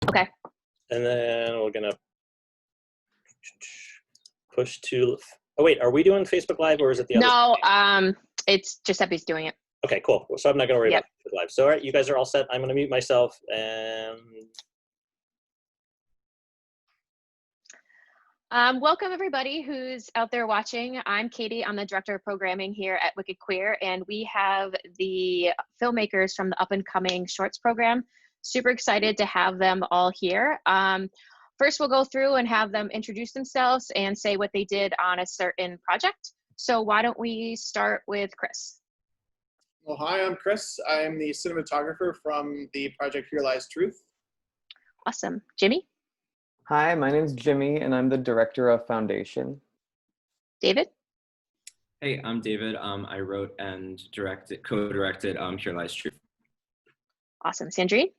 Okay. And then we're gonna push to. Oh wait, are we doing Facebook Live or is it the other? No, it's Giuseppe's doing it. Okay, cool. So I'm not gonna worry Yep. about Facebook Live. So all right, you guys are all set. I'm gonna mute myself and. Welcome everybody who's out there watching. I'm Katie. I'm the director of programming here at Wicked Queer, and we have the filmmakers from the up and coming shorts program. Super excited to have them all here. First, we'll go through and have them introduce themselves and say what they did on a certain project. So why don't we start with Chris? Well, hi, I'm Chris. I'm the cinematographer from the project Here Lies Truth. Awesome. Jimmy? Hi, my name's Jimmy, and I'm the director of Foundation. David? Hey, I'm David. I wrote and co-directed Here Lies Truth. Awesome. Sandrine?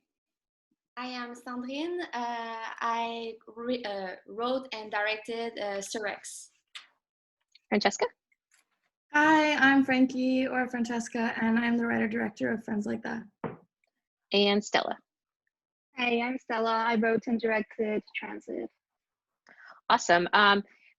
I am Sandrine. I wrote and directed SUREX. Francesca? Hi, I'm Frankie, or Francesca, and I'm the writer-director of Friends Like That. And Stella? Hey, I'm Stella. I wrote and directed Transit. Awesome.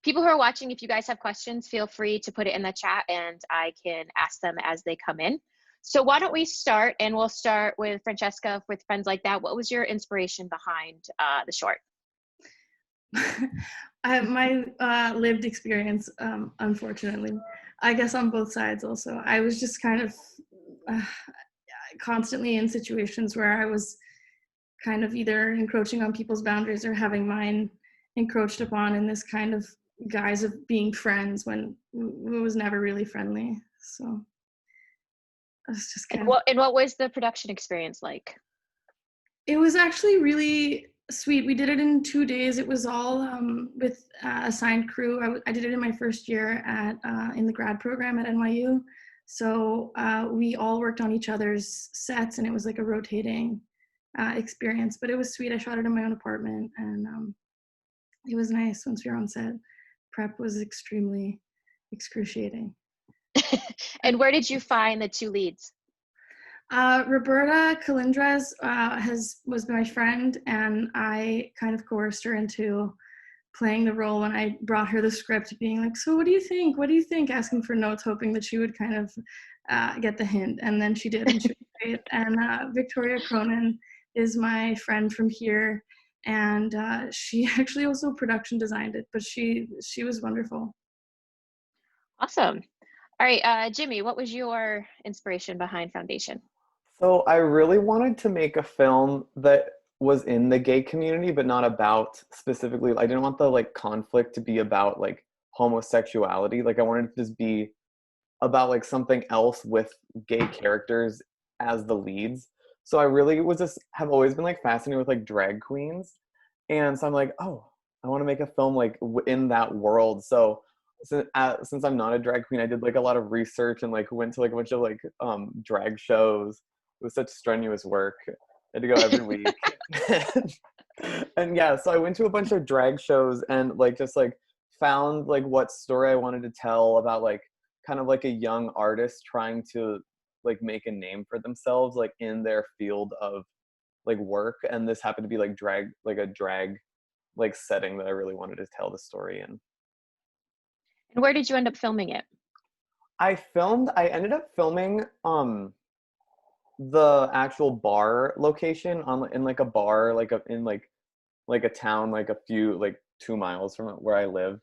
People who are watching, if you guys have questions, feel free to put it in the chat and I can ask them as they come in. So why don't we start, and we'll start with Francesca with Friends Like That. What was your inspiration behind the short? My lived experience, unfortunately. I guess on both sides also. I was just kind of constantly in situations where I was kind of either encroaching on people's boundaries or having mine encroached upon in this kind of guise of being friends when it was never really friendly. So it was just kind of. And what was the production experience like? It was actually really sweet. We did it in 2 days. It was all with a assigned crew. I did it in my first year at in the grad program at NYU. So we all worked on each other's sets, and it was like a rotating experience, but it was sweet. I shot it in my own apartment, and it was nice. Once we were on set, prep was extremely excruciating. And where did you find the two leads? Roberta Calindres was my friend, and I kind of coerced her into playing the role when I brought her the script, being like, so what do you think? What do you think? Asking for notes, hoping that she would kind of get the hint, and then she did, and she was great. And Victoria Cronin is my friend from here, and she actually also production designed it, but she was wonderful. Awesome. All right, Jimmy, what was your inspiration behind Foundation? So I really wanted to make a film that was in the gay community, but not about specifically, I didn't want the like conflict to be about like homosexuality. Like I wanted it to just be about like something else with gay characters as the leads. So I really have always been like fascinated with like drag queens. And so I'm like, oh, I want to make a film like in that world. So since I'm not a drag queen, I did like a lot of research and like went to like a bunch of like drag shows. It was such strenuous work. I had to go every week. And yeah, so I went to a bunch of drag shows and like just like found like what story I wanted to tell about like kind of like a young artist trying to like make a name for themselves like in their field of like work. And this happened to be like a drag like setting that I really wanted to tell the story in. And where did you end up filming it? I ended up filming the actual bar location in like a bar in like a town like a few like 2 miles from where I live.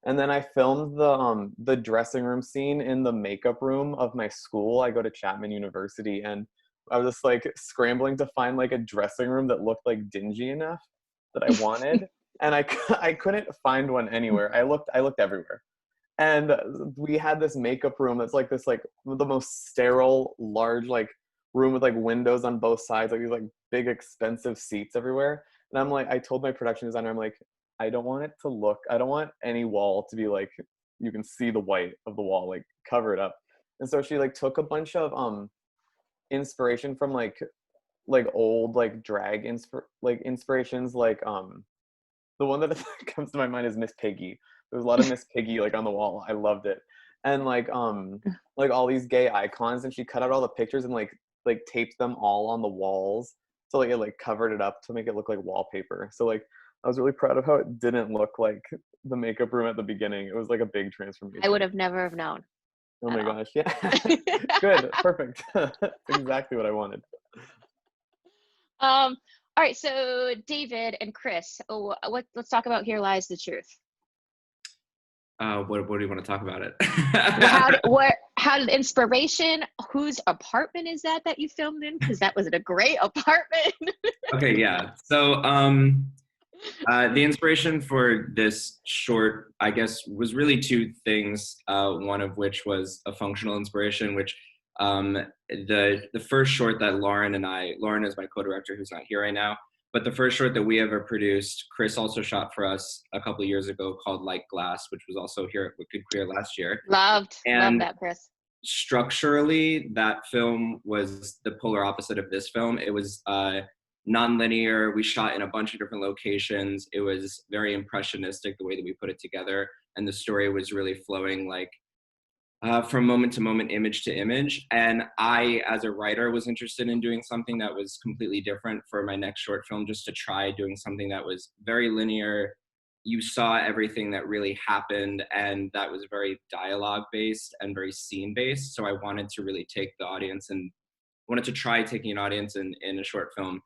And then I filmed the dressing room scene in the makeup room of my school. I go to Chapman University, and I was just like scrambling to find like a dressing room that looked like dingy enough that I wanted. And I couldn't find one anywhere. I looked everywhere. And we had this makeup room that's like this like the most sterile, large like room with like windows on both sides, like these like big expensive seats everywhere. And I'm like, I told my production designer, I'm like, I don't want any wall to be like, you can see the white of the wall, like cover it up. And so she like took a bunch of inspiration from like old like drag inspirations, like the one that comes to my mind is Miss Piggy. There's a lot of Miss Piggy like on the wall. I loved it. And like all these gay icons, and she cut out all the pictures and like taped them all on the walls So like it like covered it up to make it look like wallpaper. So like I was really proud of how it didn't look like the makeup room at the beginning. It was like a big transformation. I would have never have known. Oh at my all. gosh, yeah. Good, perfect. That's exactly what I wanted. All right, so David and Chris, let's talk about Here Lies the Truth. What do you want to talk about it? How did inspiration? Whose apartment is that you filmed in? Because that was a great apartment. Okay, yeah. So the inspiration for this short, I guess, was really two things. One of which was a functional inspiration, which the first short that Lauren is my co-director who's not here right now, but the first short that we ever produced, Chris also shot for us a couple of years ago, called Like Glass, which was also here at Wicked Queer last year. Loved And that, Chris. structurally, that film was the polar opposite of this film. It was non-linear. We shot in a bunch of different locations. It was very impressionistic the way that we put it together, and the story was really flowing like from moment to moment, image to image. And I, as a writer, was interested in doing something that was completely different for my next short film, just to try doing something that was very linear. You saw everything that really happened, and that was very dialogue based and very scene based. So I wanted to really take the audience and wanted to try taking an audience in a short film,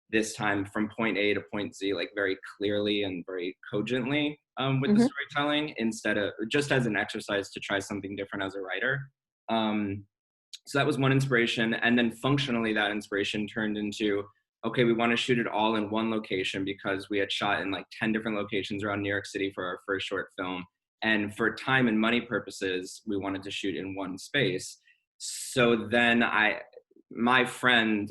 this time from point A to point Z, like very clearly and very cogently with the storytelling, instead of just as an exercise to try something different as a writer. So that was one inspiration. And then functionally, that inspiration turned into, okay, we want to shoot it all in one location, because we had shot in like 10 different locations around New York City for our first short film. And for time and money purposes, we wanted to shoot in one space. So then my friends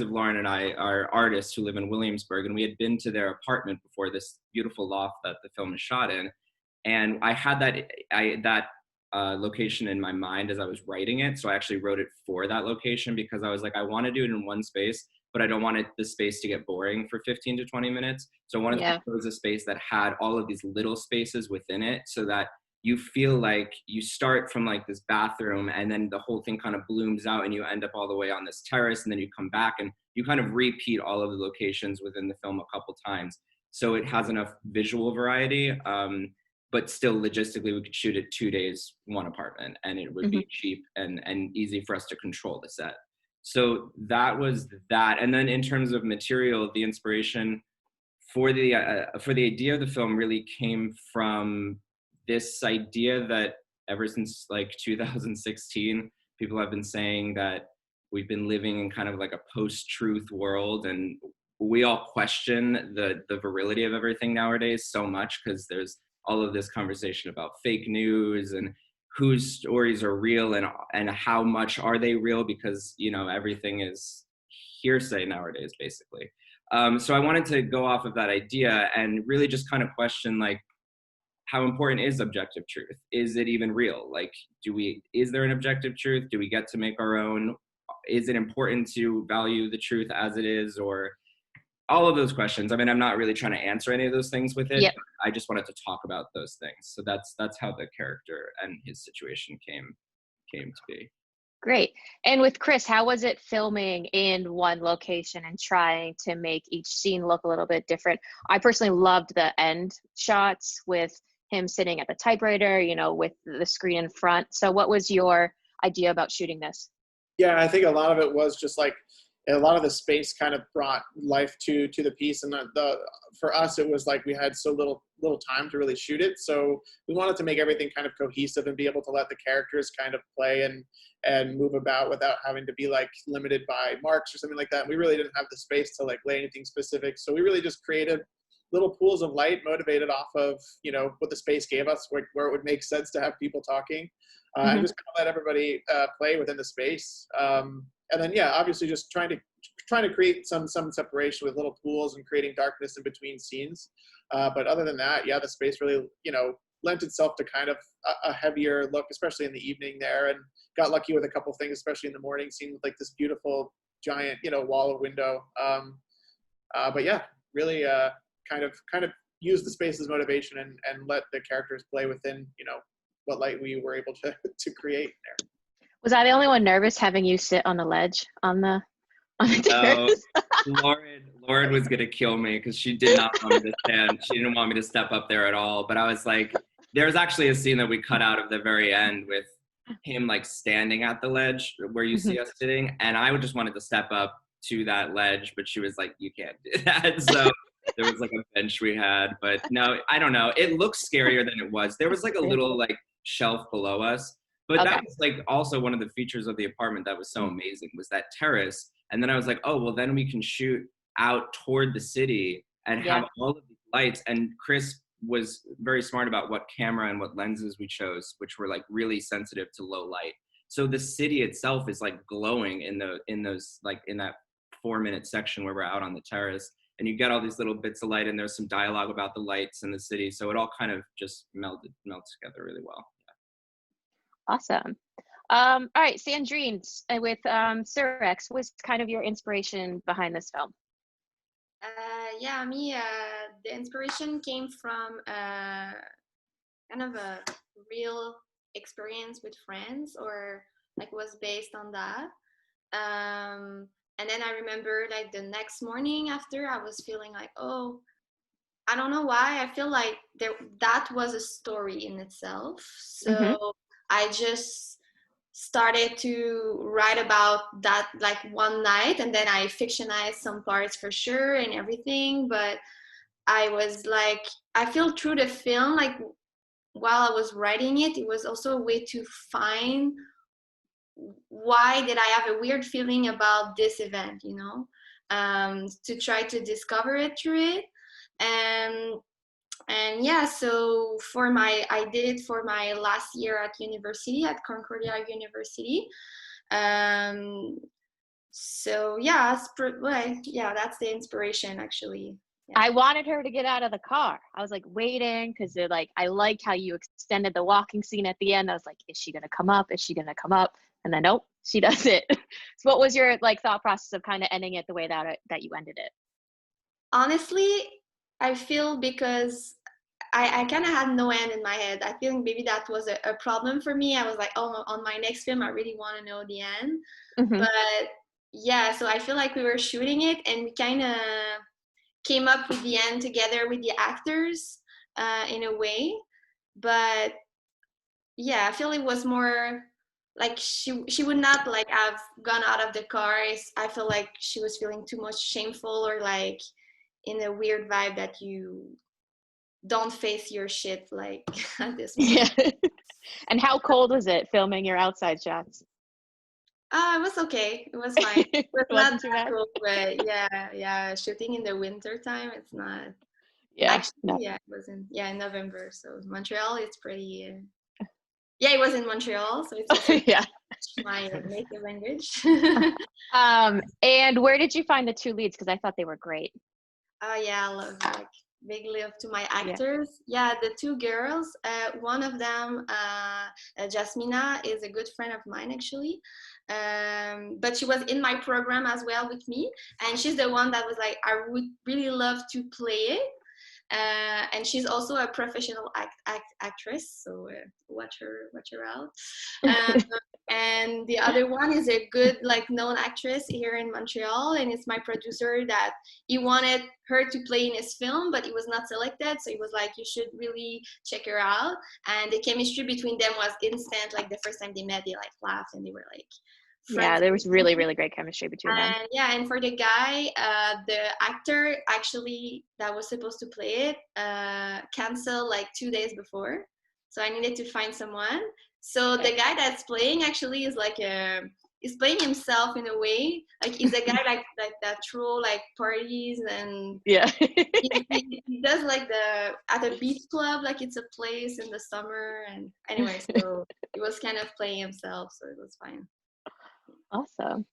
of Lauren and I are artists who live in Williamsburg, and we had been to their apartment before, this beautiful loft that the film is shot in. And I had that location in my mind as I was writing it. So I actually wrote it for that location, because I was like, I want to do it in one space, but I don't want the space to get boring for 15 to 20 minutes. So I wanted to propose a space that had all of these little spaces within it, so that you feel like you start from like this bathroom, and then the whole thing kind of blooms out and you end up all the way on this terrace, and then you come back and you kind of repeat all of the locations within the film a couple times. So it has enough visual variety, but still logistically we could shoot it 2 days, one apartment, and it would be cheap and easy for us to control the set. So that was that. And then in terms of material, the inspiration for the idea of the film really came from this idea that ever since like 2016, people have been saying that we've been living in kind of like a post-truth world, and we all question the virility of everything nowadays so much, because there's all of this conversation about fake news and whose stories are real and how much are they real, because everything is hearsay nowadays, basically. So I wanted to go off of that idea and really just kind of question, like, how important is objective truth? Is it even real? Like, is there an objective truth? Do we get to make our own? Is it important to value the truth as it is? Or all of those questions. I mean, I'm not really trying to answer any of those things with it. Yep. I just wanted to talk about those things. So that's how the character and his situation came to be. Great. And with Chris, how was it filming in one location and trying to make each scene look a little bit different? I personally loved the end shots with him sitting at the typewriter, with the screen in front. So what was your idea about shooting this? Yeah, I think a lot of it was just like, a lot of the space kind of brought life to the piece, and for us it was like we had so little time to really shoot it, so we wanted to make everything kind of cohesive and be able to let the characters kind of play and move about without having to be like limited by marks or something like that. We really didn't have the space to like lay anything specific, so we really just created little pools of light motivated off of what the space gave us, where it would make sense to have people talking, and just kind of let everybody play within the space. And then, obviously just trying to create some separation with little pools and creating darkness in between scenes. But other than that, the space really, lent itself to kind of a heavier look, especially in the evening there, and got lucky with a couple things, especially in the morning scene with like this beautiful giant, wall of window. But really kind of use the space as motivation and let the characters play within, what light we were able to create there. Was I the only one nervous having you sit on the ledge on the on the No, terrace? Lauren was gonna kill me because she did not want me to stand. She didn't want me to step up there at all. But I was like, there's actually a scene that we cut out of the very end with him like standing at the ledge where you see us sitting, and I just wanted to step up to that ledge, but she was like, you can't do that. So there was like a bench we had, but no, I don't know. It looks scarier than it was. There was like a little like shelf below us, but Okay. that was like also one of the features of the apartment that was so amazing was that terrace. And then I was like, oh, well then we can shoot out toward the city and have all of these lights. And Chris was very smart about what camera and what lenses we chose, which were like really sensitive to low light. So the city itself is like glowing in those like in that 4-minute section where we're out on the terrace, and you get all these little bits of light, and there's some dialogue about the lights in the city. So it all kind of just melts together really well. Awesome. All right, Sandrine, with SUREX, what's kind of your inspiration behind this film? The inspiration came from kind of a real experience with friends, or like was based on that. And then I remember like the next morning after, I was feeling like, oh, I don't know why, I feel like that was a story in itself. So I just started to write about that like one night, and then I fictionized some parts for sure and everything. But I was like, I feel through the film, like while I was writing it, it was also a way to find why did I have a weird feeling about this event, you know, to try to discover it through it. And yeah, so I did it for my last year at university, at Concordia University. So yeah, that's the inspiration actually. Yeah. I wanted her to get out of the car. I was like waiting because they're like, I liked how you extended the walking scene at the end. I was like, is she gonna come up? Is she gonna come up? And then nope, she does it. So what was your like thought process of kind of ending it the way that you ended it? Honestly, I feel because I kind of had no end in my head. I feel maybe that was a problem for me. I was like, oh, on my next film, I really want to know the end. But yeah, so I feel like we were shooting it and we kind of came up with the end together with the actors in a way. But yeah, I feel it was more like she would not like have gone out of the car. I feel like she was feeling too much shameful, or like in a weird vibe that you don't face your shit like at this point. Yeah. And how cold was it filming your outside shots? It was okay. It was fine. It was Wasn't not too that bad? cold, but yeah, shooting in the winter time, it's not. Yeah. Actually, No. yeah, it was in November. So Montreal, it's pretty. Yeah, it was in Montreal, so it's also Yeah. my native language. And where did you find the two leads? Because I thought they were great. Yeah, I love like big love to my actors. Yeah, the two girls. One of them, Jasmina, is a good friend of mine actually. But she was in my program as well with me, and she's the one that was like, I would really love to play it. And she's also a professional actress, so watch her out. And the other one is a good like known actress here in Montreal, and it's my producer that he wanted her to play in his film, but he was not selected, so he was like, you should really check her out. And the chemistry between them was instant. Like the first time they met, they like laughed and they were like friends. Yeah, there was really, really great chemistry between them. Yeah, and for the guy, the actor actually that was supposed to play it canceled like 2 days before, so I needed to find someone. So the guy that's playing actually is like he's playing himself in a way. Like he's a guy like that throw like parties, and yeah. he does like at a beach club, like it's a place in the summer. And anyway, so he was kind of playing himself, so it was fine. Awesome.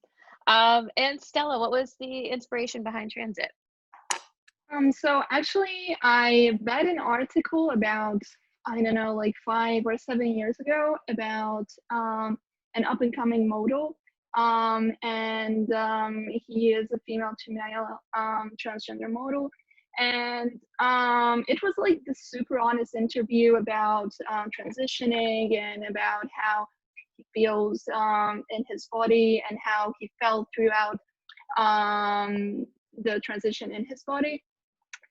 And Stella, what was the inspiration behind Transit? So actually, I read an article about, I don't know, like 5 or 7 years ago about an up-and-coming model. And he is a female to male transgender model. And it was like this super honest interview about transitioning and about how he feels in his body and how he felt throughout the transition in his body.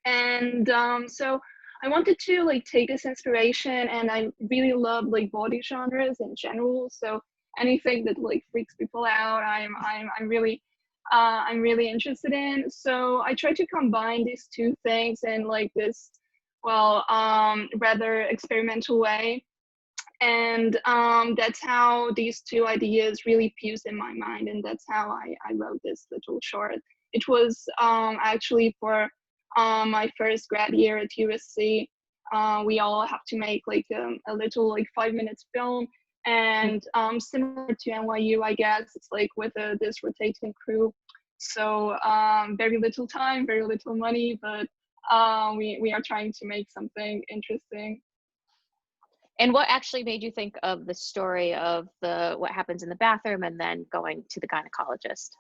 And so I wanted to like take this inspiration, and I really love like body genres in general. So anything that like freaks people out, I'm really interested in. So I try to combine these two things in like this, well, rather experimental way. And that's how these two ideas really fused in my mind, and that's how I wrote this little short. It was actually for my first grad year at USC. We all have to make like a little like 5 minutes film, and similar to NYU, I guess it's like with this rotating crew. So very little time, very little money, but we are trying to make something interesting. And what actually made you think of the story of what happens in the bathroom and then going to the gynecologist?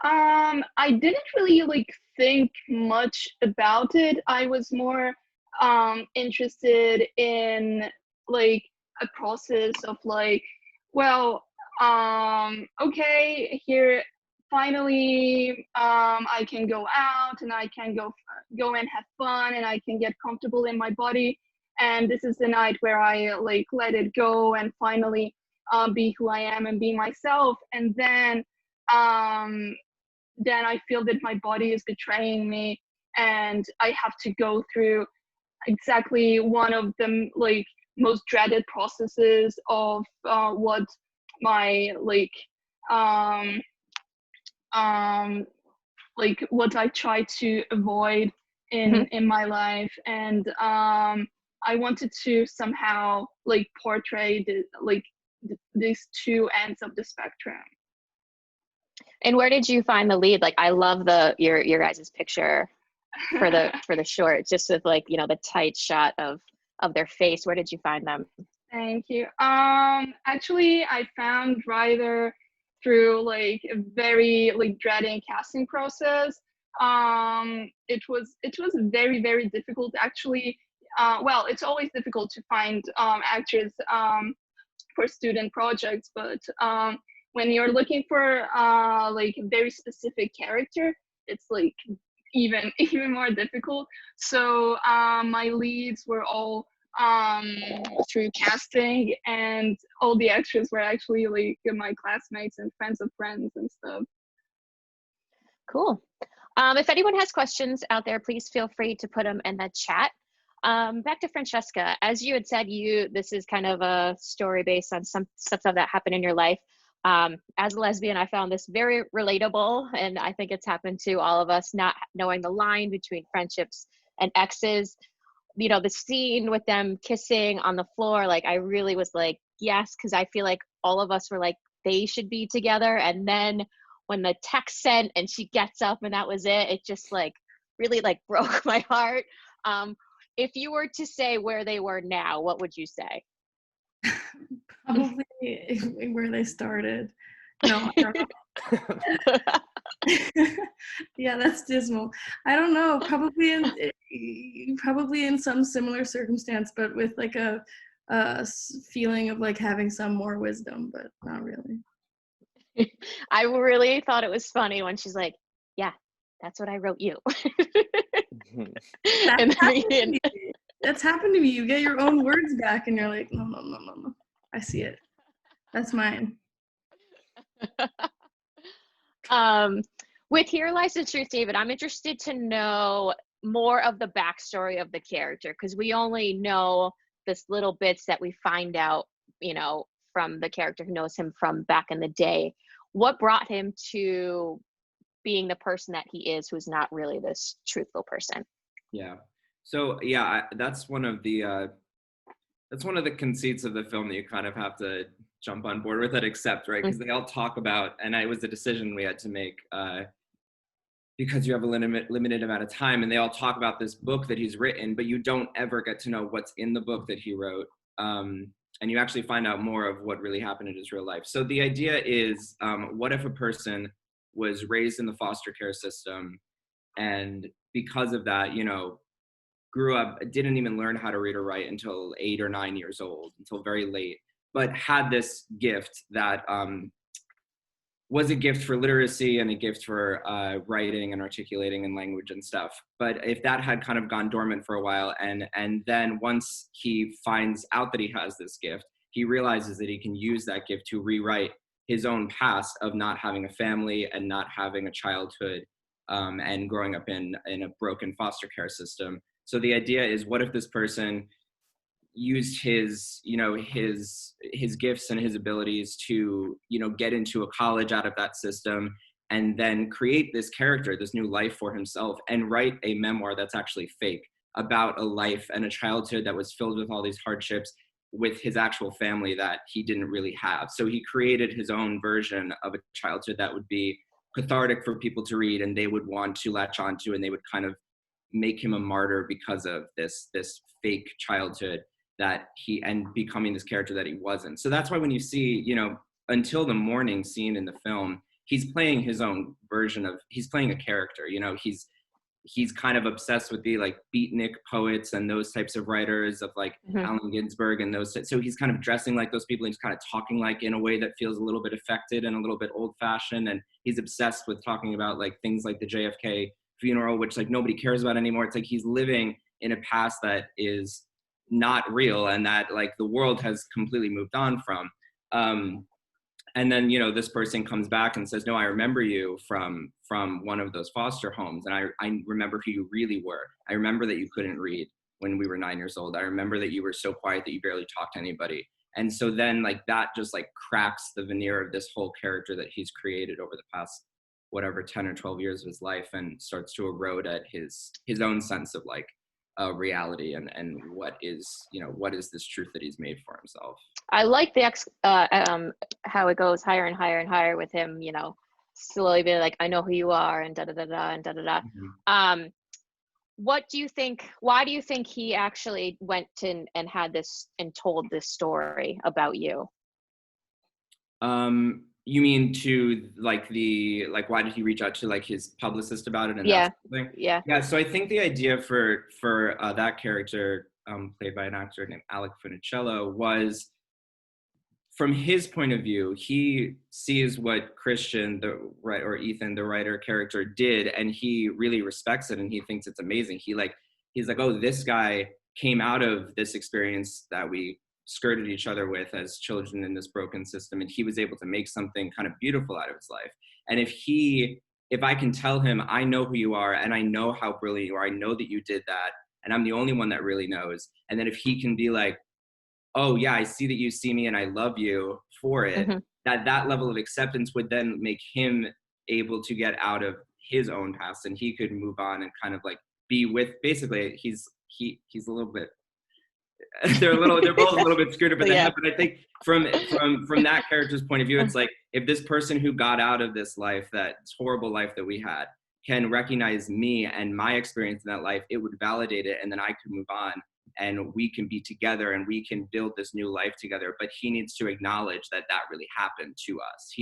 I didn't really like think much about it. I was more interested in like a process of like, well, okay, here finally I can go out and I can go and have fun, and I can get comfortable in my body. And this is the night where I like let it go and finally be who I am and be myself. And then I feel that my body is betraying me, and I have to go through exactly one of the like most dreaded processes of what my what I try to avoid in my life. And I wanted to somehow like portray these two ends of the spectrum. And where did you find the lead? Like, I love your guys' picture for the short, just with like, you know, the tight shot of their face. Where did you find them? Thank you. Actually, I found Ryder through like a very like dreading casting process. It was very, very difficult actually. Well, it's always difficult to find actors for student projects, but when you're looking for like a very specific character, it's like even more difficult. So my leads were all through casting, and all the extras were actually like my classmates and friends of friends and stuff. Cool. If anyone has questions out there, please feel free to put them in the chat. Back to Francesca, as you had said, this is kind of a story based on some stuff that happened in your life. As a lesbian, I found this very relatable, and I think it's happened to all of us, not knowing the line between friendships and exes. You know, the scene with them kissing on the floor, like I really was like, yes, because I feel like all of us were like, they should be together. And then when the text sent and she gets up and that was it just like really like broke my heart. If you were to say where they were now, what would you say? Probably where they started. No, I don't know. Yeah, that's dismal. I don't know. Probably in some similar circumstance, but with like a feeling of like having some more wisdom, but not really. I really thought it was funny when she's like, "Yeah, that's what I wrote you." That's happened to me. You get your own words back, and you're like, no. I see it. That's mine. With Here Lies the Truth, David, I'm interested to know more of the backstory of the character, because we only know this little bits that we find out, you know, from the character who knows him from back in the day. What brought him to being the person that he is, who's not really this truthful person? Yeah. So yeah, that's one of the conceits of the film that you kind of have to jump on board with it, accept, right? Because they all talk about, and it was a decision we had to make because you have a limited amount of time, and they all talk about this book that he's written, but you don't ever get to know what's in the book that he wrote. And you actually find out more of what really happened in his real life. So the idea is, what if a person was raised in the foster care system, and because of that, you know, grew up, didn't even learn how to read or write until 8 or 9 years old, until very late, but had this gift that was a gift for literacy and a gift for writing and articulating and language and stuff. But if that had kind of gone dormant for a while, and then once he finds out that he has this gift, he realizes that he can use that gift to rewrite his own past of not having a family and not having a childhood, and growing up in a broken foster care system. So the idea is, what if this person used his gifts and his abilities to, get into a college out of that system, and then create this character, this new life for himself, and write a memoir that's actually fake about a life and a childhood that was filled with all these hardships with his actual family that he didn't really have. So he created his own version of a childhood that would be cathartic for people to read, and they would want to latch onto, and they would kind of make him a martyr because of this fake childhood that and becoming this character that he wasn't. So that's why when you see, until the morning scene in the film, he's playing his own version he's playing a character, he's kind of obsessed with the like beatnik poets and those types of writers of like Allen Ginsberg and those. So he's kind of dressing like those people, and he's kind of talking like in a way that feels a little bit affected and a little bit old fashioned. And he's obsessed with talking about like things like the JFK funeral, which like nobody cares about anymore. It's like he's living in a past that is not real and that like the world has completely moved on from. And then, this person comes back and says, no, I remember you from one of those foster homes. And I remember who you really were. I remember that you couldn't read when we were 9 years old. I remember that you were so quiet that you barely talked to anybody. And so then like that just like cracks the veneer of this whole character that he's created over the past, whatever, 10 or 12 years of his life, and starts to erode at his own sense of like reality and what is this truth that he's made for himself. I like the how it goes higher and higher and higher with him, slowly being like, I know who you are, and da da da da and da da da. Mm-hmm. What do you think? Why do you think he actually went and had this and told this story about you? You mean to like why did he reach out to like his publicist about it? And yeah, that sort of thing? Yeah. So I think the idea for that character, played by an actor named Alec Funicello, was from his point of view, he sees what Christian, Ethan, the writer character, did, and he really respects it, and he thinks it's amazing. He's like, oh, this guy came out of this experience that we skirted each other with as children in this broken system, and he was able to make something kind of beautiful out of his life. And if I can tell him, I know who you are, and I know how brilliant you are, I know that you did that, and I'm the only one that really knows. And then if he can be like, oh yeah, I see that you see me and I love you for it, that level of acceptance would then make him able to get out of his own past, and he could move on and kind of like be with, basically he's a little bit, they're both a little bit screwed up in the head, but I think from that character's point of view, it's like, if this person who got out of this life, that horrible life that we had, can recognize me and my experience in that life, it would validate it, and then I could move on, and we can be together and we can build this new life together. But he needs to acknowledge that really happened to us.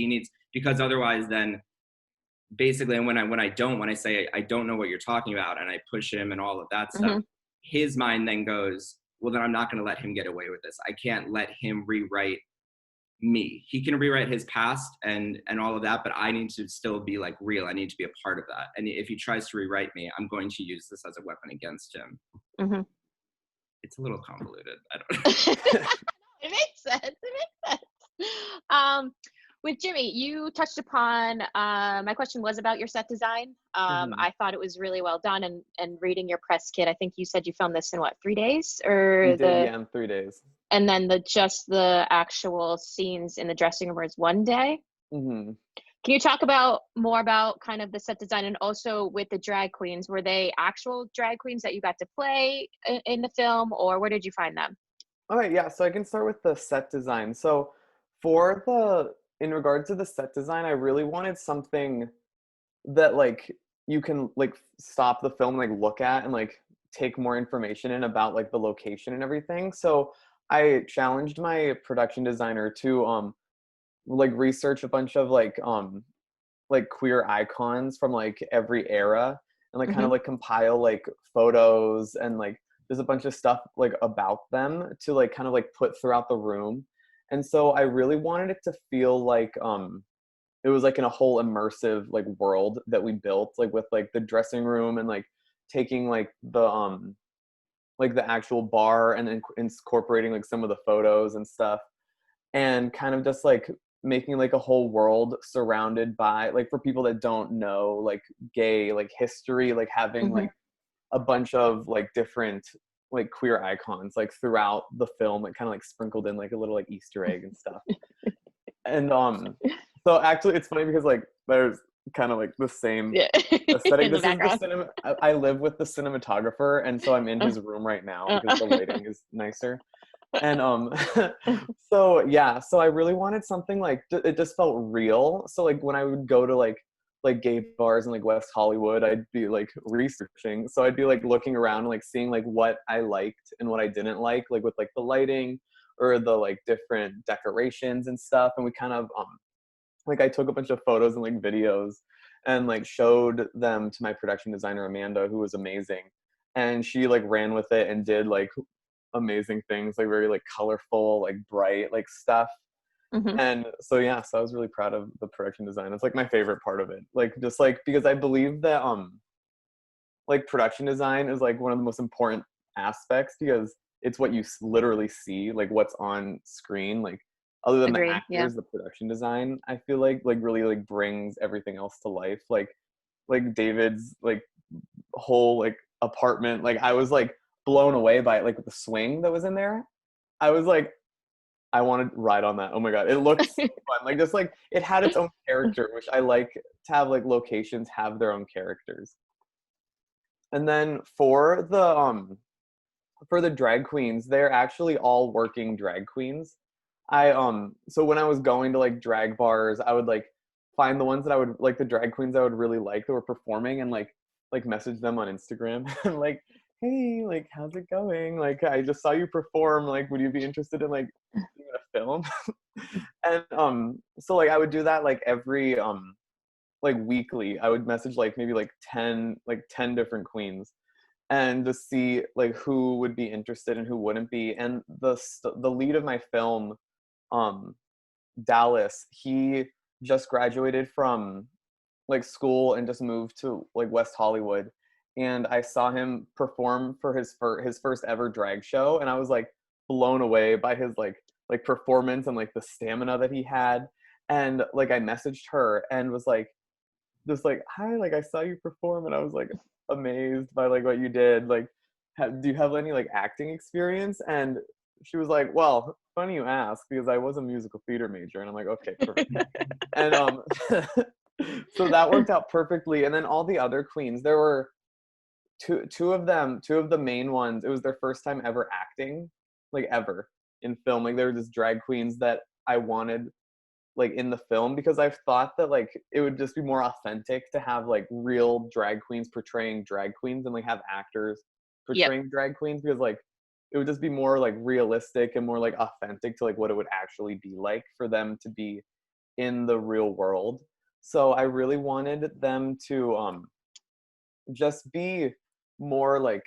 Because otherwise then basically, when I say I don't know what you're talking about, and I push him and all of that stuff, his mind then goes, well, then I'm not going to let him get away with this. I can't let him rewrite me. He can rewrite his past and all of that, but I need to still be like real. I need to be a part of that. And if he tries to rewrite me, I'm going to use this as a weapon against him. It's a little convoluted. I don't know. It makes sense. With Jimmy, you touched upon, my question was about your set design. I thought it was really well done, and reading your press kit, I think you said you filmed this in what, 3 days? In 3 days. And then the actual scenes in the dressing room was 1 day? Can you talk more about kind of the set design, and also with the drag queens? Were they actual drag queens that you got to play in the film, or where did you find them? Okay, yeah, so I can start with the set design. So in regards to the set design, I really wanted something that like you can like stop the film, like look at and like take more information in about like the location and everything. So I challenged my production designer to like research a bunch of like queer icons from like every era, and like kind of like compile like photos, and like there's a bunch of stuff like about them to like kind of like put throughout the room. And so I really wanted it to feel like it was like in a whole immersive like world that we built, like with like the dressing room and like taking like the actual bar and then incorporating like some of the photos and stuff, and kind of just like making like a whole world surrounded by, like, for people that don't know like gay like history, like having like a bunch of like different like queer icons like throughout the film, like kind of like sprinkled in like a little like Easter egg and stuff. And so actually it's funny because like there's kind of like the same Yeah. aesthetic. In the This is the background. cinema. I live with the cinematographer, and so I'm in his room right now because the lighting is nicer. And so yeah, so I really wanted something like it just felt real. So like when I would go to like gay bars in like West Hollywood, I'd be like researching. So I'd be like looking around and like seeing like what I liked and what I didn't like with like the lighting or the like different decorations and stuff. And we kind of like I took a bunch of photos and like videos and like showed them to my production designer Amanda, who was amazing. And she like ran with it and did like amazing things, like very like colorful, like bright like stuff. And so yeah, so I was really proud of the production design. It's like my favorite part of it, like just like because I believe that like production design is like one of the most important aspects because it's what you literally see, like what's on screen, like other than the Agree. Yeah. actors, the production design I feel like really like brings everything else to life. Like David's like whole like apartment, like I was like blown away by it, like with the swing that was in there. I was like, I want to ride on that. Oh my god, it looks so fun. Like just like it had its own character, which I like to have like locations have their own characters. And then for the drag queens, they're actually all working drag queens. I so when I was going to like drag bars, I would like find the ones that I would like, the drag queens I would really like that were performing, and like message them on Instagram and like, hey, like how's it going? Like I just saw you perform. Like would you be interested in like doing a film? And so like I would do that like every like weekly. I would message like maybe like 10 different queens and to see like who would be interested and who wouldn't be. And the lead of my film, Dallas, he just graduated from like school and just moved to like West Hollywood, and I saw him perform for his first ever drag show, and I was like blown away by his like performance and like the stamina that he had. And like I messaged her and was like, just like, hi, like I saw you perform and I was like amazed by like what you did, like do you have any like acting experience? And she was like, well, funny you ask because I was a musical theater major. And I'm like, okay, perfect. And so that worked out perfectly. And then all the other queens, there were two of the main ones, it was their first time ever acting, like ever in film. Like they were just drag queens that I wanted like in the film because I've thought that like it would just be more authentic to have like real drag queens portraying drag queens and like have actors portraying drag queens, because like it would just be more like realistic and more like authentic to like what it would actually be like for them to be in the real world. So I really wanted them to just be more like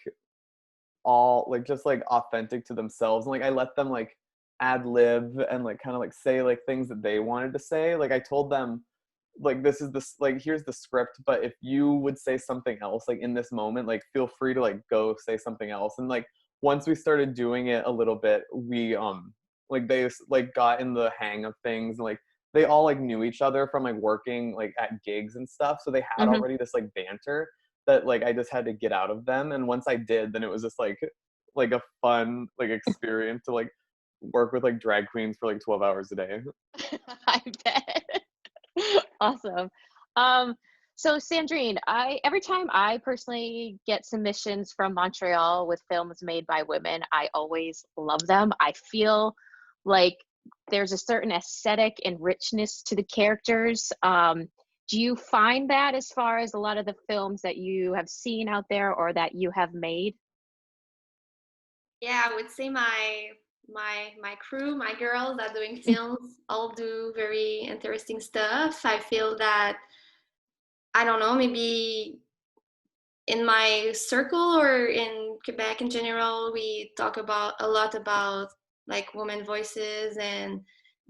all like just like authentic to themselves, and like I let them like ad lib and like kind of like say like things that they wanted to say. Like I told them like this is this like here's the script, but if you would say something else like in this moment, like feel free to like go say something else. And like once we started doing it a little bit, we like they like got in the hang of things, and like they all like knew each other from like working like at gigs and stuff, so they had already this like banter that like I just had to get out of them. And once I did, then it was just like a fun like experience to like work with like drag queens for like 12 hours a day. I bet. Awesome. So Sandrine, every time I personally get submissions from Montreal with films made by women, I always love them. I feel like there's a certain aesthetic and richness to the characters. Do you find that as far as a lot of the films that you have seen out there or that you have made? Yeah, I would say my crew, my girls that are doing films, all do very interesting stuff. I feel that, I don't know, maybe in my circle or in Quebec in general, we talk about a lot about like women voices and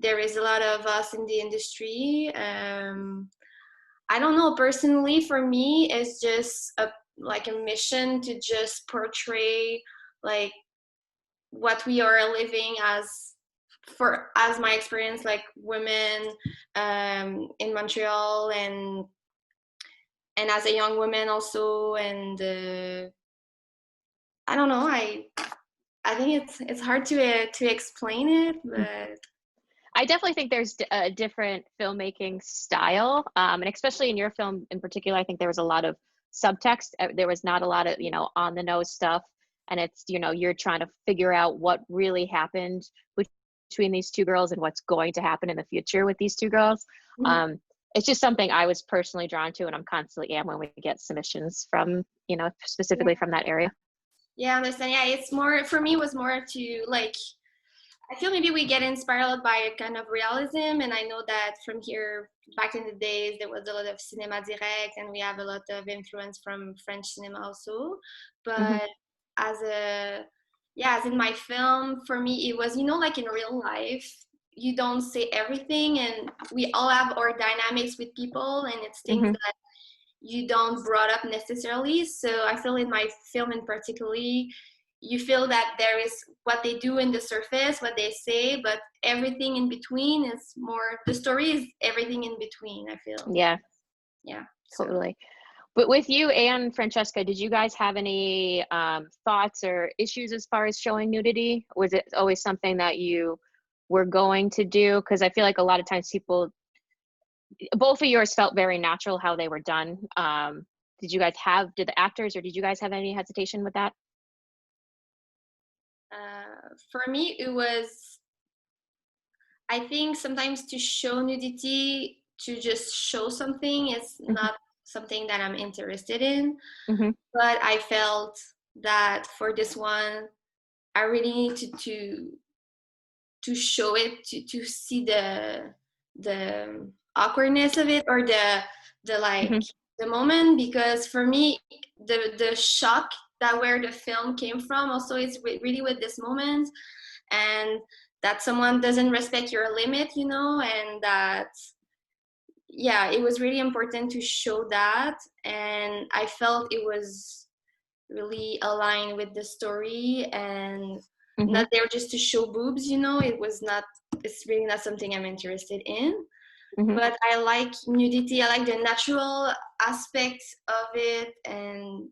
there is a lot of us in the industry. I don't know, personally for me it's just like a mission to just portray like what we are living as my experience, like women in Montreal, and as a young woman also. And I don't know, I think it's hard to explain it, but I definitely think there's a different filmmaking style, and especially in your film in particular, I think there was a lot of subtext. There was not a lot of, on the nose stuff, and it's, you're trying to figure out what really happened between these two girls and what's going to happen in the future with these two girls. Mhm. It's just something I was personally drawn to, and I'm constantly am when we get submissions from, specifically from that area. Yeah, I understand. Yeah, it's more, for me, it was more to like, I feel maybe we get inspired by a kind of realism, and I know that from here, back in the days, there was a lot of cinéma direct, and we have a lot of influence from French cinema also. But as in my film, for me, it was, like in real life, you don't say everything, and we all have our dynamics with people, and it's things that you don't brought up necessarily. So I feel in my film in particularly, you feel that there is what they do in the surface, what they say, but everything in between is more, the story is everything in between, I feel. Yeah, So. totally. But with you and Francesca, did you guys have any thoughts or issues as far as showing nudity? Was it always something that you were going to do? Because I feel like a lot of times people, both of yours felt very natural how they were done. Did the actors, or did you guys have any hesitation with that? For me, it was, I think sometimes to show nudity, to just show something is not something that I'm interested in. But I felt that for this one, I really needed to show it, to see the awkwardness of it, or the like the moment, because for me the shock that where the film came from also is really with this moment, and that someone doesn't respect your limit, and that it was really important to show that, and I felt it was really aligned with the story, and not there just to show boobs, it's really not something I'm interested in. But I like nudity, I like the natural aspect of it, and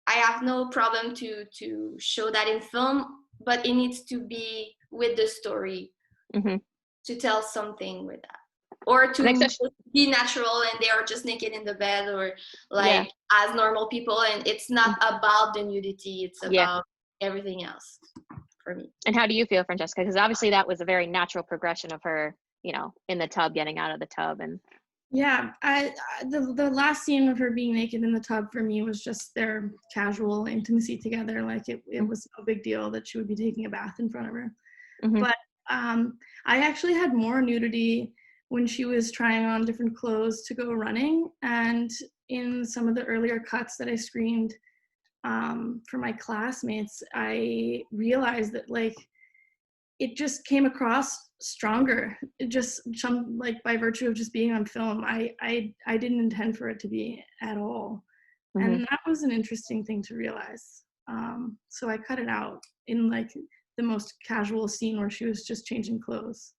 I have no problem to show that in film, but it needs to be with the story, to tell something with that, or to be natural and they are just naked in the bed, or like as normal people, and it's not about the nudity, it's about everything else for me. And how do you feel, Francesca? Because obviously that was a very natural progression of her, in the tub, getting out of the tub. And the last scene of her being naked in the tub for me was just their casual intimacy together. Like it was no big deal that she would be taking a bath in front of her. But I actually had more nudity when she was trying on different clothes to go running, and in some of the earlier cuts that I screened for my classmates, I realized that like it just came across stronger. It just like by virtue of just being on film, I didn't intend for it to be at all, and that was an interesting thing to realize. So I cut it out in like the most casual scene where she was just changing clothes.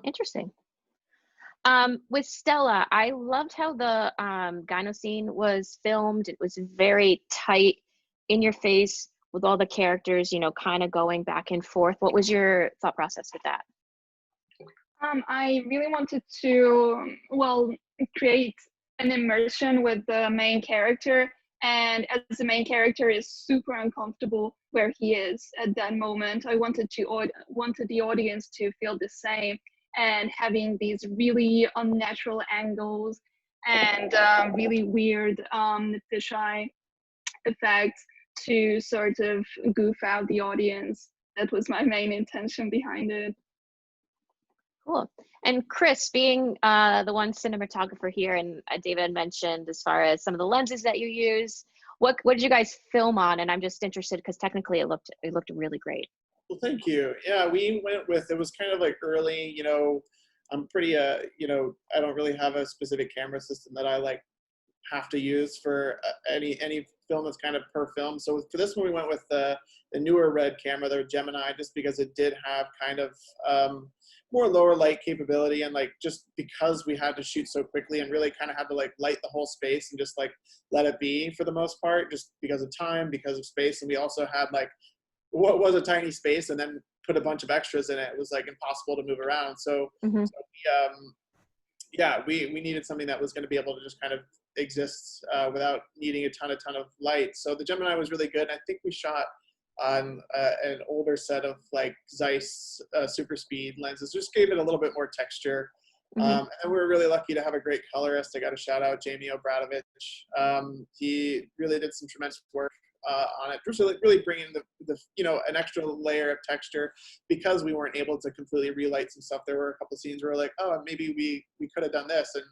Interesting. With Stella, I loved how the gyno scene was filmed. It was very tight, in your face, with all the characters, kind of going back and forth. What was your thought process with that? I really wanted to, create an immersion with the main character, and as the main character is super uncomfortable where he is at that moment, I wanted the audience to feel the same, and having these really unnatural angles and really weird fisheye effects to sort of goof out the audience. That was my main intention behind it. Cool. And Chris, being the one cinematographer here, and David mentioned as far as some of the lenses that you use, what did you guys film on? And I'm just interested because technically it looked really great. Well, thank you. Yeah, we went with, it was kind of like early, I'm pretty, I don't really have a specific camera system that I like have to use for any film that's kind of per film. So for this one, we went with the newer Red camera, the Gemini, just because it did have kind of more lower light capability, and like just because we had to shoot so quickly and really kind of had to like light the whole space and just like let it be for the most part, just because of time, because of space, and we also had like what was a tiny space and then put a bunch of extras in it. It was like impossible to move around. So, Mm-hmm. we needed something that was going to be able to just kind of exist without needing a ton of light. So the Gemini was really good. I think we shot on an older set of like Zeiss super speed lenses, just gave it a little bit more texture. Mm-hmm. And we were really lucky to have a great colorist. I got to shout out Jamie Obradovich. He really did some tremendous work on it, just really bringing the an extra layer of texture, because we weren't able to completely relight some stuff. There were a couple scenes where we're like, oh, maybe we could have done this, and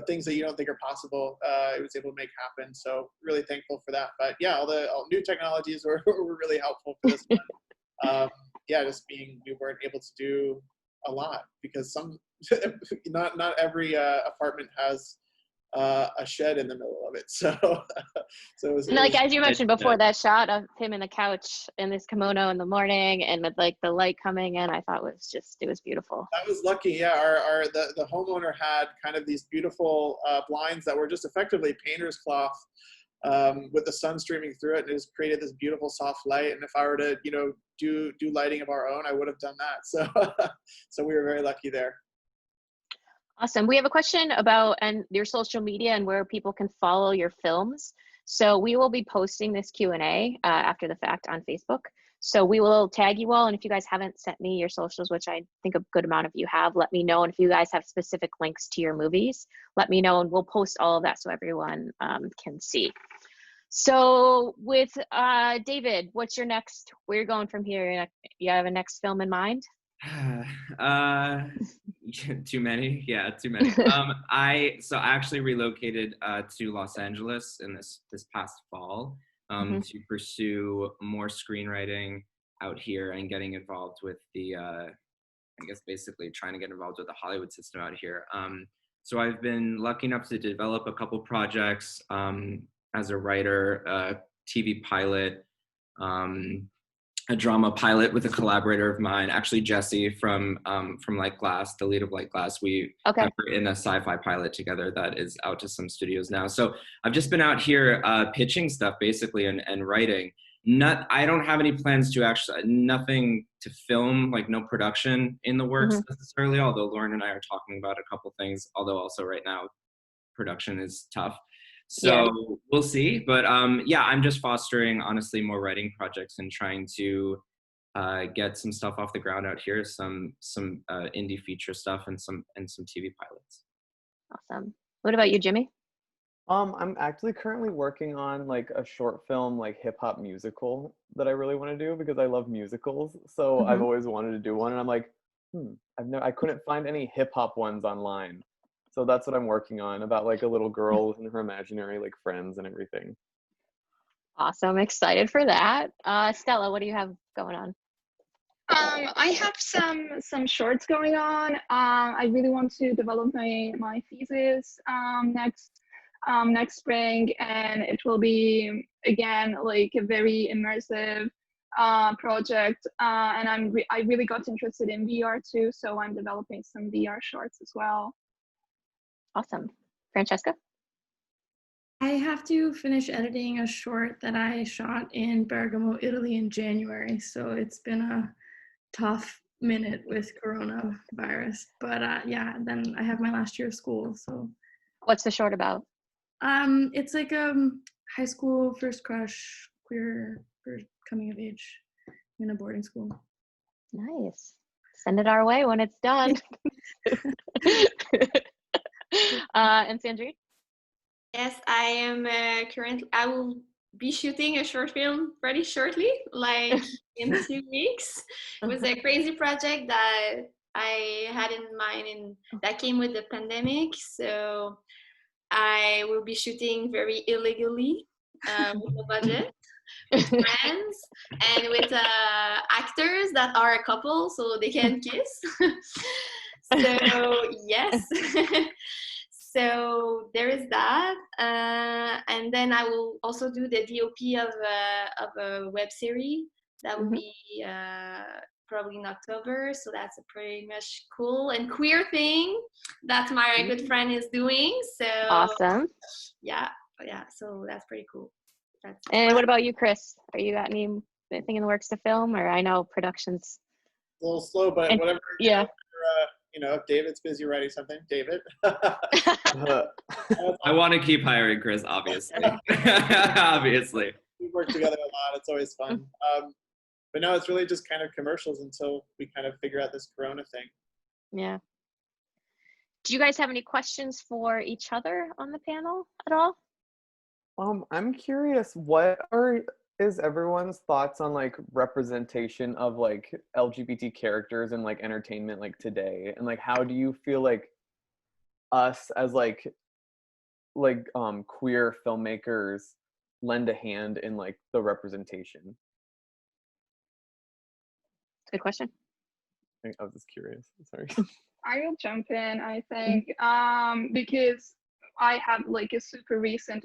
things that you don't think are possible, it was able to make happen. So really thankful for that. But yeah, all new technologies were really helpful for this one. Just we weren't able to do a lot because not every apartment has a shed in the middle of it. So it was, and like as you mentioned before, that shot of him in the couch in this kimono in the morning and with like the light coming in, I thought it was beautiful. That was lucky. Yeah, the homeowner had kind of these beautiful blinds that were just effectively painter's cloth with the sun streaming through it, and it just created this beautiful soft light. And if I were to do lighting of our own, I would have done that. So so we were very lucky there. Awesome. We have a question about your social media and where people can follow your films. So we will be posting this Q&A after the fact on Facebook. So we will tag you all. And if you guys haven't sent me your socials, which I think a good amount of you have, let me know. And if you guys have specific links to your movies, let me know, and we'll post all of that so everyone can see. So with David, what's your next, where you're going from here? You have a next film in mind? Too many. I actually relocated to Los Angeles in this past fall to pursue more screenwriting out here and getting involved with the I guess basically trying to get involved with the Hollywood system out here. So I've been lucky enough to develop a couple projects as a writer, a TV pilot, a drama pilot with a collaborator of mine, actually Jesse from Light Glass, the lead of Light Glass. We have written a sci-fi pilot together that is out to some studios now. So I've just been out here pitching stuff basically and writing. I don't have any plans to nothing to film, like no production in the works necessarily, although Lauren and I are talking about a couple things, although also right now production is tough. So we'll see. But I'm just fostering, honestly, more writing projects and trying to get some stuff off the ground out here, some indie feature stuff and some TV pilots. Awesome. What about you, Jimmy? I'm actually currently working on like a short film, like hip hop musical that I really want to do because I love musicals. So I've always wanted to do one, and I'm like, I couldn't find any hip hop ones online. So that's what I'm working on, about like a little girl and her imaginary like friends and everything. Awesome. Excited for that. Stella, what do you have going on? I have some shorts going on. I really want to develop my thesis next spring, and it will be again like a very immersive project. And I really got interested in VR too, so I'm developing some VR shorts as well. Awesome. Francesca? I have to finish editing a short that I shot in Bergamo, Italy in January. So it's been a tough minute with coronavirus. But then I have my last year of school. So what's the short about? It's like high school first crush, queer coming of age in a boarding school. Nice. Send it our way when it's done. And Sandrine? Yes, I am currently, I will be shooting a short film pretty shortly, like in 2 weeks. It was a crazy project that I had in mind and that came with the pandemic. So I will be shooting very illegally with no budget. with friends and with actors that are a couple, so they can kiss. So yes. So there is that, and then I will also do the DOP of a web series that will be probably in October. So that's a pretty much cool and queer thing that my good friend is doing. So Awesome. yeah. So that's pretty cool. And what about you, Chris? Are you got anything in the works to film? Or I know production's A little slow, but whatever. Yeah. If David's busy writing something, David. I want to keep hiring Chris, obviously. Obviously. We work together a lot. It's always fun. But no, it's really just kind of commercials until we kind of figure out this Corona thing. Yeah. Do you guys have any questions for each other on the panel at all? I'm curious, is everyone's thoughts on like representation of like LGBT characters in like entertainment like today, and like how do you feel like us as like queer filmmakers lend a hand in like the representation? Good question. I was just curious. Sorry. I will jump in, I think, because I have like a super recent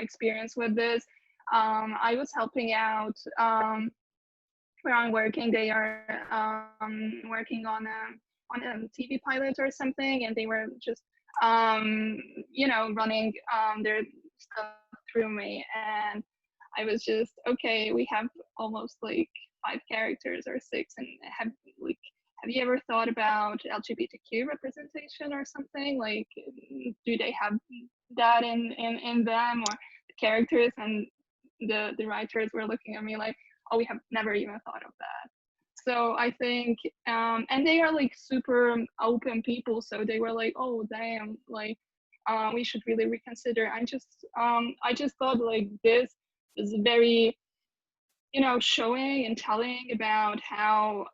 experience with this. I was helping out where I'm working. They are working on a TV pilot or something, and they were just running their stuff through me, and I was just, okay, we have almost like 5 characters or 6, and have you ever thought about LGBTQ representation or something? Like, do they have that in them, or the characters? And the writers were looking at me like, oh, we have never even thought of that. So I think, and they are like super open people, so they were like, oh damn, like we should really reconsider. I just thought like this is very, showing and telling about how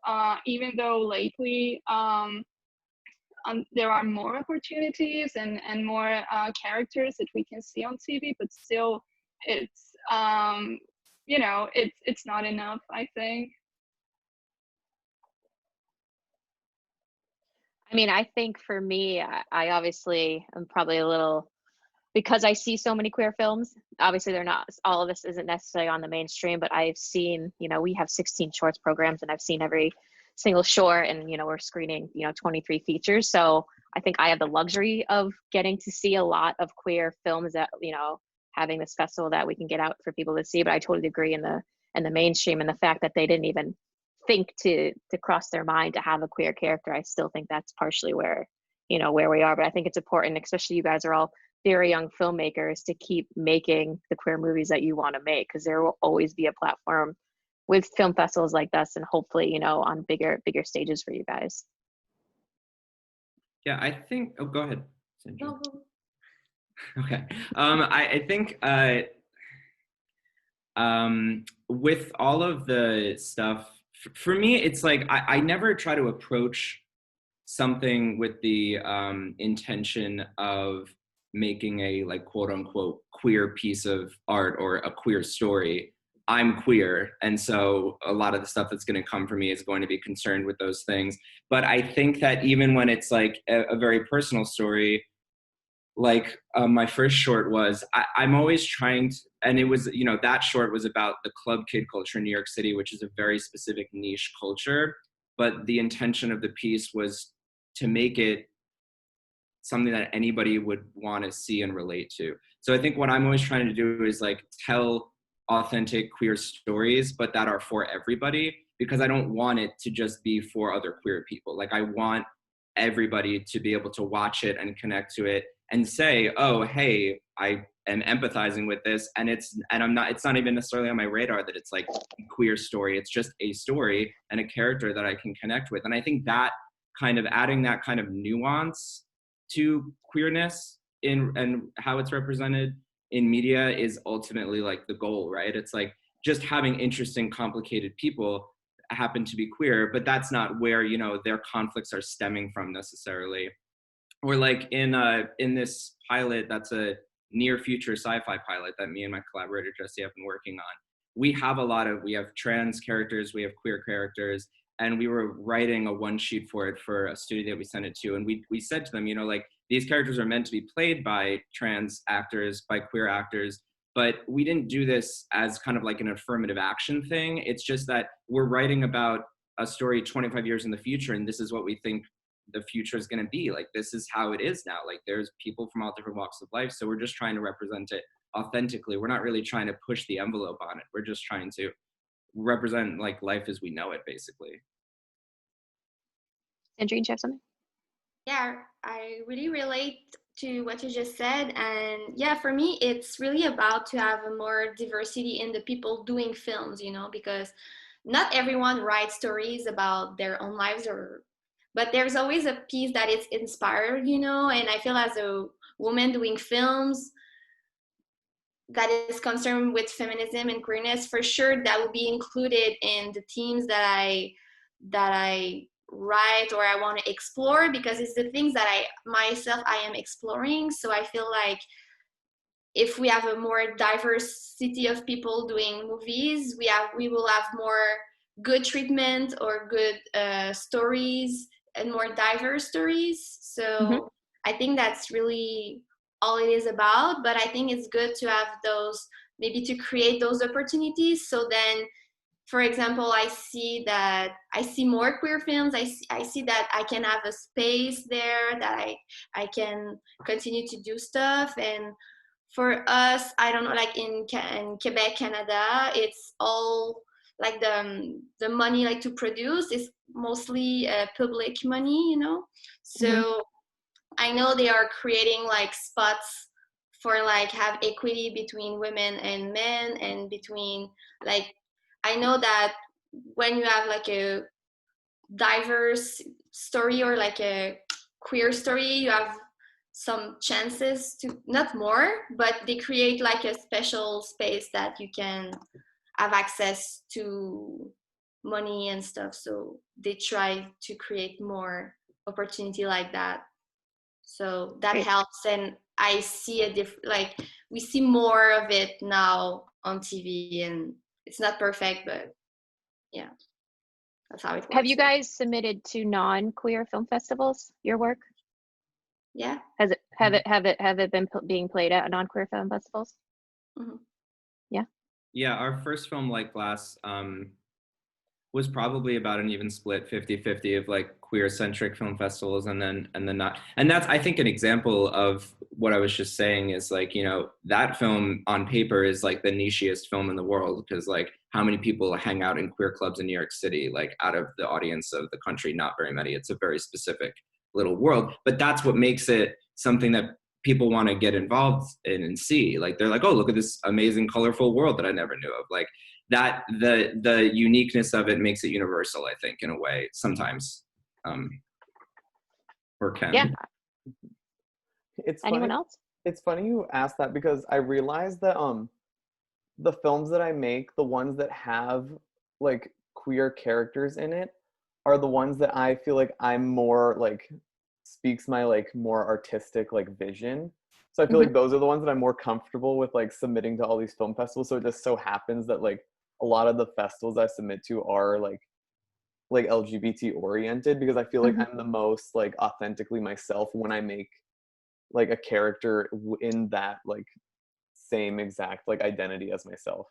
even though lately there are more opportunities and more characters that we can see on TV, but still it's it's not enough, I think. I mean, I think for me, I obviously am probably a little, because I see so many queer films. Obviously, they're not, all of this isn't necessarily on the mainstream, but I've seen, we have 16 shorts programs, and I've seen every single short, and, we're screening, 23 features. So I think I have the luxury of getting to see a lot of queer films that, having this festival that we can get out for people to see. But I totally agree in the mainstream, and the fact that they didn't even think to cross their mind to have a queer character. I still think that's partially where we are. But I think it's important, especially you guys are all very young filmmakers, to keep making the queer movies that you want to make, because there will always be a platform with film festivals like this, and hopefully on bigger stages for you guys. Yeah, I think, oh, go ahead, Sandrine. No. Okay. I think with all of the stuff, for me, it's like I never try to approach something with the intention of making a like quote unquote queer piece of art or a queer story. I'm queer, and so a lot of the stuff that's going to come from me is going to be concerned with those things. But I think that even when it's like a very personal story, like my first short was, I'm always trying to, and it was, that short was about the club kid culture in New York City, which is a very specific niche culture. But the intention of the piece was to make it something that anybody would want to see and relate to. So I think what I'm always trying to do is like tell authentic queer stories, but that are for everybody, because I don't want it to just be for other queer people. Like I want everybody to be able to watch it and connect to it and say, oh, hey, I am empathizing with this. And it's not even necessarily on my radar that it's like a queer story. It's just a story and a character that I can connect with. And I think that kind of adding that kind of nuance to queerness and how it's represented in media is ultimately like the goal, right? It's like just having interesting, complicated people happen to be queer, but that's not where, their conflicts are stemming from necessarily. Or like in this pilot, that's a near future sci-fi pilot that me and my collaborator Jesse have been working on. we have trans characters, we have queer characters, and we were writing a one sheet for it for a studio that we sent it to. And we said to them, you know, like, these characters are meant to be played by trans actors, by queer actors, but we didn't do this as kind of like an affirmative action thing. It's just that we're writing about a story 25 years in the future, and this is what we think the future is going to be. Like, this is how it is now. Like, there's people from all different walks of life, so we're just trying to represent it authentically. We're not really trying to push the envelope on it. We're just trying to represent like life as we know it, basically. Sandrine, do you have something? Yeah, I really relate to what you just said. And yeah, for me, it's really about to have a more diversity in the people doing films, you know, because not everyone writes stories about their own lives, but there's always a piece that is inspired, you know. And I feel as a woman doing films that is concerned with feminism and queerness, for sure that will be included in the themes that I write or I want to explore, because it's the things that I am exploring. So I feel like if we have a more diversity of people doing movies, we will have more good treatment or good stories and more diverse stories. So I think that's really all it is about. But I think it's good to have those, maybe to create those opportunities. So then, for example, I see more queer films. I see that I can have a space there, that I can continue to do stuff. And for us, I don't know, like in Quebec, Canada, it's all like the money like to produce is mostly public money, you know. So I know they are creating like spots for like have equity between women and men, and between like, I know that when you have like a diverse story or like a queer story, you have some chances to, not more, but they create like a special space that you can have access to money and stuff. So they try to create more opportunity like that. So that helps. And I see like we see more of it now on TV, and it's not perfect, but yeah, that's how it works. Have you guys submitted to non-queer film festivals, your work? Yeah. Have it been being played at non-queer film festivals? Yeah, our first film, Like Glass, was probably about an even split 50-50 of like queer-centric film festivals and then not. And that's, I think, an example of what I was just saying is like, you know, that film on paper is like the nichiest film in the world, because like how many people hang out in queer clubs in New York City? Like out of the audience of the country, not very many. It's a very specific little world, but that's what makes it something that people want to get involved in and see. Like they're like, oh, look at this amazing, colorful world that I never knew of. Like that, the uniqueness of it makes it universal, I think, in a way, sometimes. Or can. Yeah. It's Anyone funny, else? It's funny you asked that, because I realized that the films that I make, the ones that have like queer characters in it, are the ones that I feel like I'm more like speaks my like more artistic like vision. So I feel like those are the ones that I'm more comfortable with like submitting to all these film festivals. So it just so happens that like a lot of the festivals I submit to are like LGBT oriented, because I feel like I'm the most like authentically myself when I make like a character in that like same exact like identity as myself.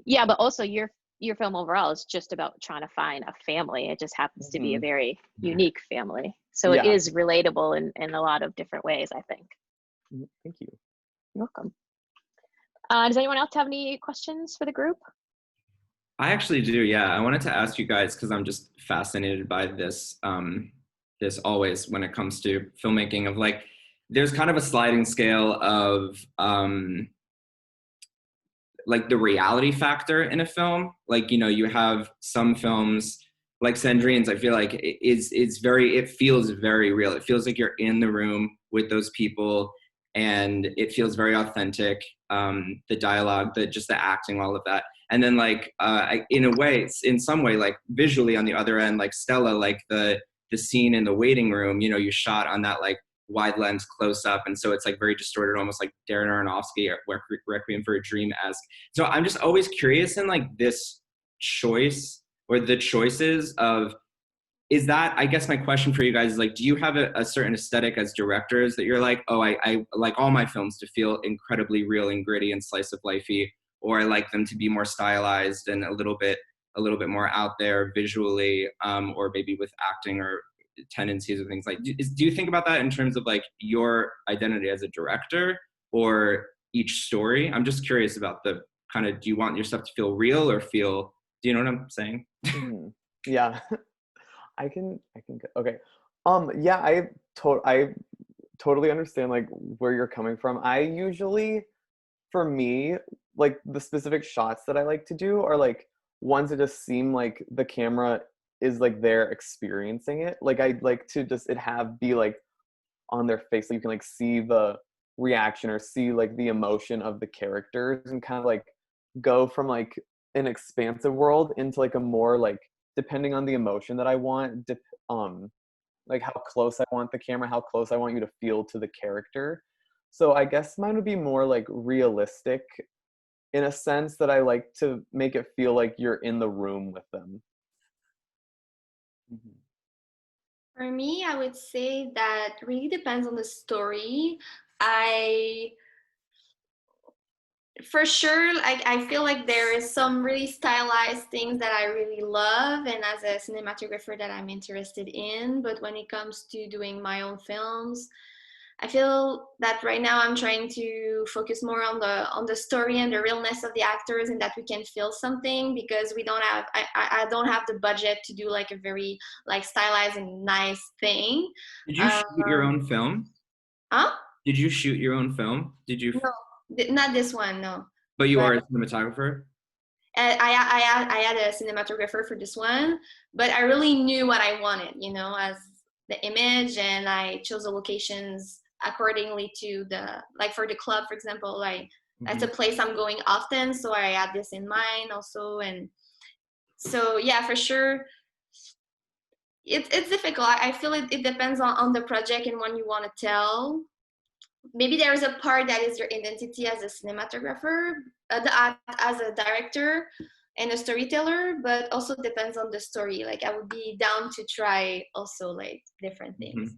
Yeah, but also your film overall is just about trying to find a family. It just happens to be a very unique family. So it is relatable in a lot of different ways, I think. Thank you. You're welcome. Does anyone else have any questions for the group? I actually do, yeah. I wanted to ask you guys, because I'm just fascinated by this, this always when it comes to filmmaking, of like, there's kind of a sliding scale of like the reality factor in a film. Like, you know, you have some films like Sandrine's, I feel like it feels very real. It feels like you're in the room with those people, and it feels very authentic. The dialogue, just the acting, all of that. And then like, in a way, in some way, like visually on the other end, like Stella, like the scene in the waiting room, you know, you shot on that like wide lens close up, and so it's like very distorted, almost like Darren Aronofsky or Requiem for a Dream-esque. So I'm just always curious in like this choice or the choices of, is that, I guess my question for you guys is like, do you have a certain aesthetic as directors that you're like, oh, I like all my films to feel incredibly real and gritty and slice of lifey, or I like them to be more stylized and a little bit more out there visually, or maybe with acting or tendencies or things like, do you think about that in terms of like your identity as a director or each story? I'm just curious about the kind of, do you want your stuff to feel real or feel, do you know what I'm saying? Yeah. I can, okay. Yeah, I totally understand like where you're coming from. I usually, for me, like the specific shots that I like to do are like ones that just seem like the camera is like they're experiencing it. Like I like to just be like on their face, so you can like see the reaction or see like the emotion of the characters, and kind of like go from like an expansive world into like a more like, depending on the emotion that I want, like how close I want the camera, how close I want you to feel to the character. So I guess mine would be more like realistic, in a sense that I like to make it feel like you're in the room with them. For me, I would say that really depends on the story. For sure, I feel like there is some really stylized things that I really love, and as a cinematographer that I'm interested in. But when it comes to doing my own films, I feel that right now I'm trying to focus more on the story and the realness of the actors, and that we can feel something, because we don't have I don't have the budget to do like a very like stylized and nice thing. Did you shoot your own film? Huh? Did you shoot your own film? Did you? No, not this one, no. But you are a cinematographer? I had a cinematographer for this one, but I really knew what I wanted, you know, as the image, and I chose the locations accordingly to the, like for the club, for example, like that's a place I'm going often, so I had this in mind also. And so yeah, for sure, it's difficult. I feel it depends on the project and what you want to tell. Maybe there is a part that is your identity as a cinematographer, as a director and a storyteller, but also depends on the story. Like I would be down to try also like different things.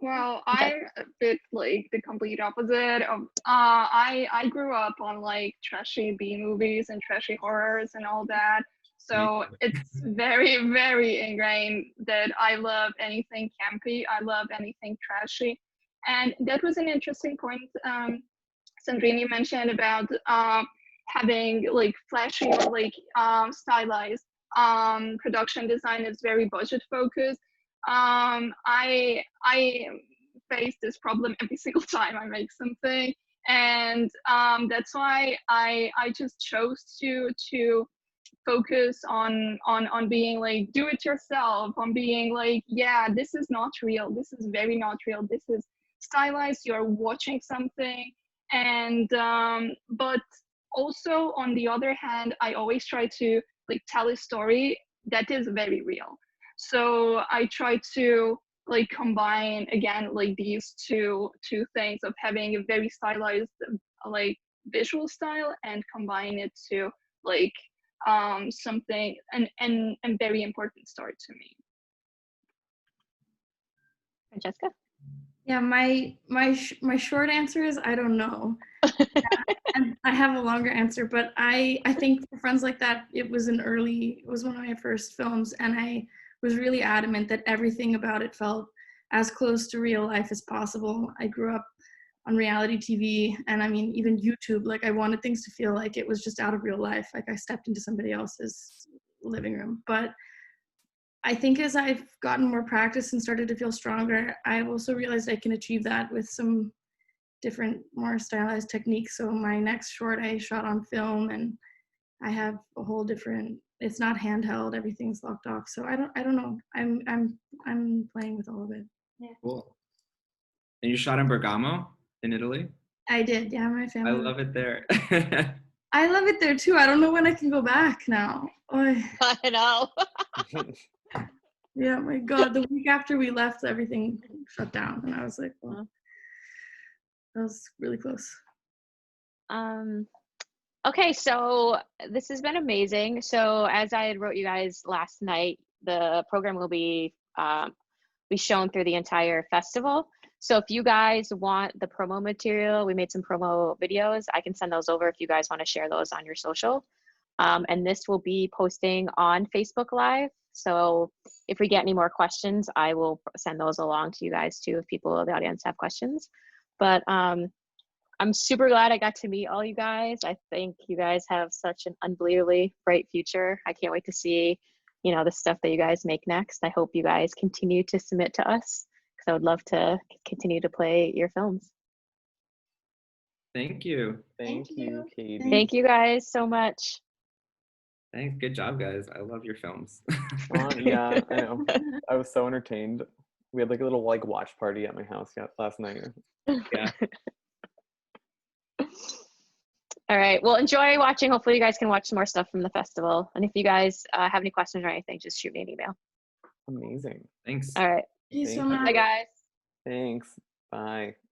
Well, I'm a bit like the complete opposite of I grew up on like trashy B movies and trashy horrors and all that. So it's very, very ingrained that I love anything campy. I love anything trashy. And that was an interesting point, Sandrine, you mentioned about having like flashy or like stylized production design is very budget focused. I face this problem every single time I make something, and that's why I just chose to focus on being like do it yourself, on being like, yeah, this is not real, this is very not real, this is stylized, you're watching something. And but also on the other hand, I always try to like tell a story that is very real. So I try to like combine again like these two things of having a very stylized like visual style and combine it to like something and very important story to me. Francesca? Yeah, my short answer is I don't know. And I have a longer answer, but I think for Friends Like That, it was one of my first films, and I was really adamant that everything about it felt as close to real life as possible. I grew up on reality TV, and I mean, even YouTube, like I wanted things to feel like it was just out of real life, like I stepped into somebody else's living room. But I think as I've gotten more practice and started to feel stronger, I've also realized I can achieve that with some different, more stylized techniques. So my next short I shot on film, and I have a whole different, it's not handheld, everything's locked off. So I don't know. I'm playing with all of it. Yeah. Cool. And you shot in Bergamo in Italy? I did, yeah, my family. I love it there. I love it there too. I don't know when I can go back now. Oy. I know. Yeah, my God, the week after we left, everything shut down, and I was like, well, that was really close. Okay, so this has been amazing. So as I had wrote you guys last night, the program will be shown through the entire festival. So if you guys want the promo material, we made some promo videos. I can send those over if you guys want to share those on your social. And this will be posting on Facebook Live. So if we get any more questions, I will send those along to you guys too if people in the audience have questions. But I'm super glad I got to meet all you guys. I think you guys have such an unbelievably bright future. I can't wait to see, you know, the stuff that you guys make next. I hope you guys continue to submit to us because I would love to continue to play your films. Thank you. Thank you, Katie. Thank you guys so much. Thanks. Good job, guys. I love your films. Yeah, I know. I was so entertained. We had like a little like watch party at my house last night. Yeah. All right. Well, enjoy watching. Hopefully you guys can watch some more stuff from the festival. And if you guys have any questions or anything, just shoot me an email. Amazing. Thanks. All right. Thank you so Thank you. much. Bye, guys. Thanks. Bye.